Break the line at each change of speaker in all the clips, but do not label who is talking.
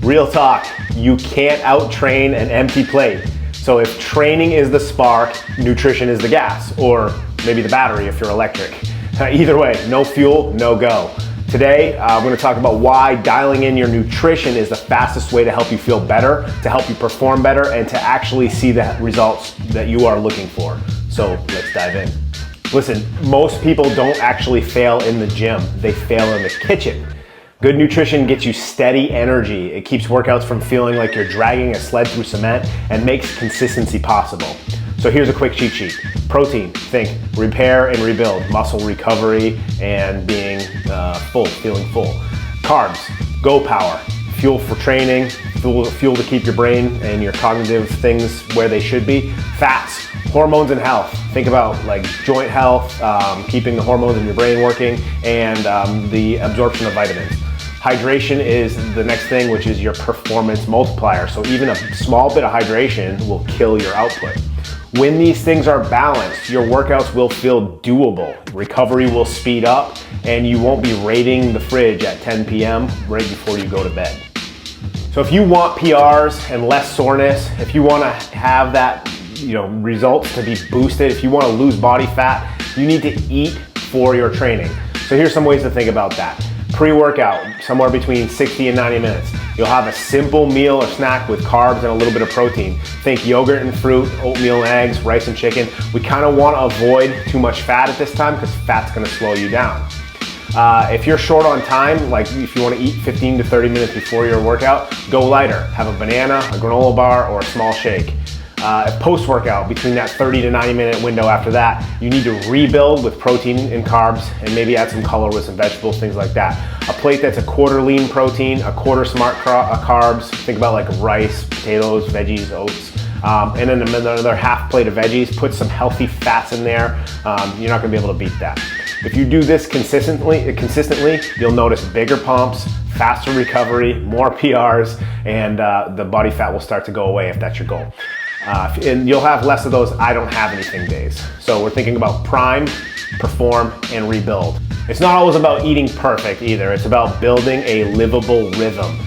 Real talk, you can't out-train an empty plate. So if training is the spark, nutrition is the gas, or maybe the battery if you're electric. Either way, no fuel, no go. Today, we're going to talk about why dialing in your nutrition is the fastest way to help you feel better, to help you perform better, and to actually see the results that you are looking for. So let's dive in. Listen, most people don't actually fail in the gym, they fail in the kitchen. Good nutrition gets you steady energy. It keeps workouts from feeling like you're dragging a sled through cement and makes consistency possible. So here's a quick cheat sheet. Protein, think repair and rebuild, muscle recovery and being full, feeling full. Carbs, go power, fuel for training, fuel to keep your brain and your cognitive things where they should be. Fats, hormones and health. Think about like joint health, keeping the hormones in your brain working, and the absorption of vitamins. Hydration is the next thing, which is your performance multiplier. So even a small bit of hydration will kill your output. When these things are balanced, your workouts will feel doable. Recovery will speed up and you won't be raiding the fridge at 10 p.m. right before you go to bed. So if you want PRs and less soreness, if you want to have that results to be boosted, if you want to lose body fat, you need to eat for your training. So here's some ways to think about that. Pre-workout, somewhere between 60 and 90 minutes. You'll have a simple meal or snack with carbs and a little bit of protein. Think yogurt and fruit, oatmeal and eggs, rice and chicken. We kind of want to avoid too much fat at this time because fat's going to slow you down. If you're short on time, like if you want to eat 15 to 30 minutes before your workout, go lighter. Have a banana, a granola bar, or a small shake. Post-workout, between that 30 to 90 minute window after that, you need to rebuild with protein and carbs and maybe add some color with some vegetables, things like that. A plate that's a quarter lean protein, a quarter smart carbs, think about like rice, potatoes, veggies, oats, and then another half plate of veggies. Put some healthy fats in there. You're not gonna be able to beat that. If you do this consistently, you'll notice bigger pumps, faster recovery, more PRs, and the body fat will start to go away if that's your goal. And you'll have less of those I don't have anything days. So we're thinking about prime, perform, and rebuild. It's not always about eating perfect either. It's about building a livable rhythm.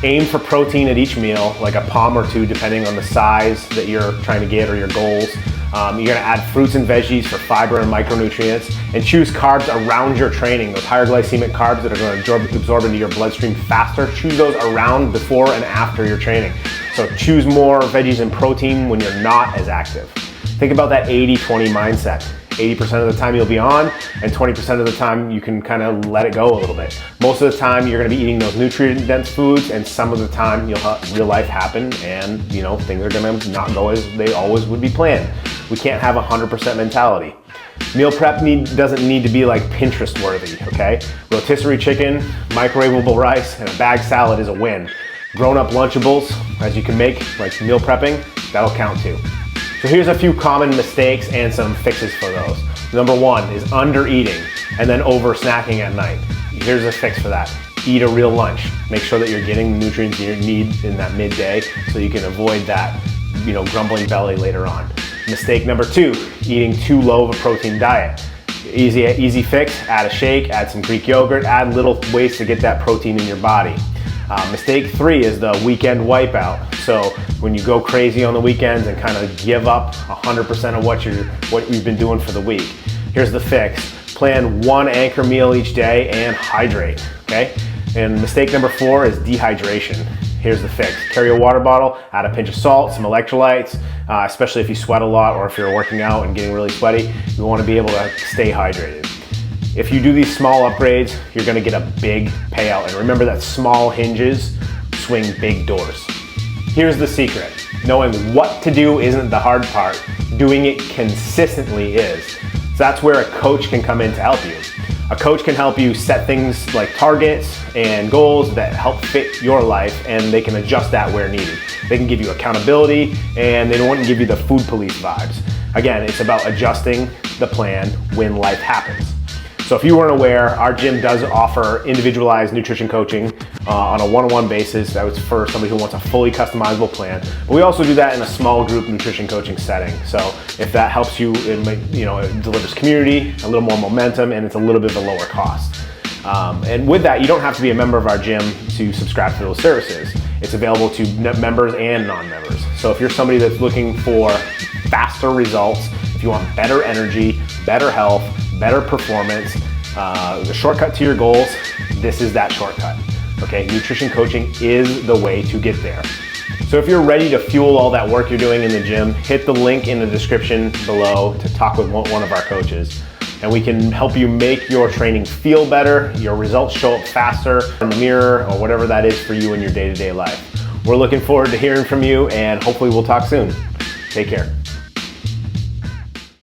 Aim for protein at each meal, like a palm or two, depending on the size that you're trying to get or your goals. You're gonna add fruits and veggies for fiber and micronutrients, and choose carbs around your training. Those higher glycemic carbs that are gonna absorb into your bloodstream faster, choose those around, before, and after your training. So choose more veggies and protein when you're not as active. Think about that 80-20 mindset. 80% of the time you'll be on, and 20% of the time you can kind of let it go a little bit. Most of the time you're gonna be eating those nutrient-dense foods, and some of the time you'll have real life happen, and things are gonna not go as they always would be planned. We can't have a 100% mentality. Meal prep doesn't need to be like Pinterest worthy, okay? Rotisserie chicken, microwavable rice, and a bag salad is a win. Grown-up Lunchables, as you can make, like meal prepping, that'll count too. So here's a few common mistakes and some fixes for those. Number one is under eating and then over snacking at night. Here's a fix for that. Eat a real lunch. Make sure that you're getting the nutrients you need in that midday so you can avoid that grumbling belly later on. Mistake number two, eating too low of a protein diet. Easy fix, add a shake, add some Greek yogurt, add little ways to get that protein in your body. Mistake three is the weekend wipeout. So when you go crazy on the weekends and kind of give up 100% of what you've been doing for the week. Here's the fix. Plan one anchor meal each day and hydrate, okay? And mistake number four is dehydration. Here's the fix. Carry a water bottle, add a pinch of salt, some electrolytes, especially if you sweat a lot or if you're working out and getting really sweaty, you want to be able to stay hydrated. If you do these small upgrades, you're gonna get a big payout. And remember that small hinges swing big doors. Here's the secret. Knowing what to do isn't the hard part. Doing it consistently is. So that's where a coach can come in to help you. A coach can help you set things like targets and goals that help fit your life, and they can adjust that where needed. They can give you accountability, and they don't want to give you the food police vibes. Again, it's about adjusting the plan when life happens. So if you weren't aware, our gym does offer individualized nutrition coaching on a one-on-one basis. That was for somebody who wants a fully customizable plan. But we also do that in a small group nutrition coaching setting. So if that helps you, it delivers community, a little more momentum, and it's a little bit of a lower cost. And with that, you don't have to be a member of our gym to subscribe to those services. It's available to members and non-members. So if you're somebody that's looking for faster results, if you want better energy, better health, better performance, the shortcut to your goals, this is that shortcut. Okay, nutrition coaching is the way to get there. So if you're ready to fuel all that work you're doing in the gym, hit the link in the description below to talk with one of our coaches. And we can help you make your training feel better, your results show up faster in the mirror, or whatever that is for you in your day-to-day life. We're looking forward to hearing from you, and hopefully we'll talk soon. Take care.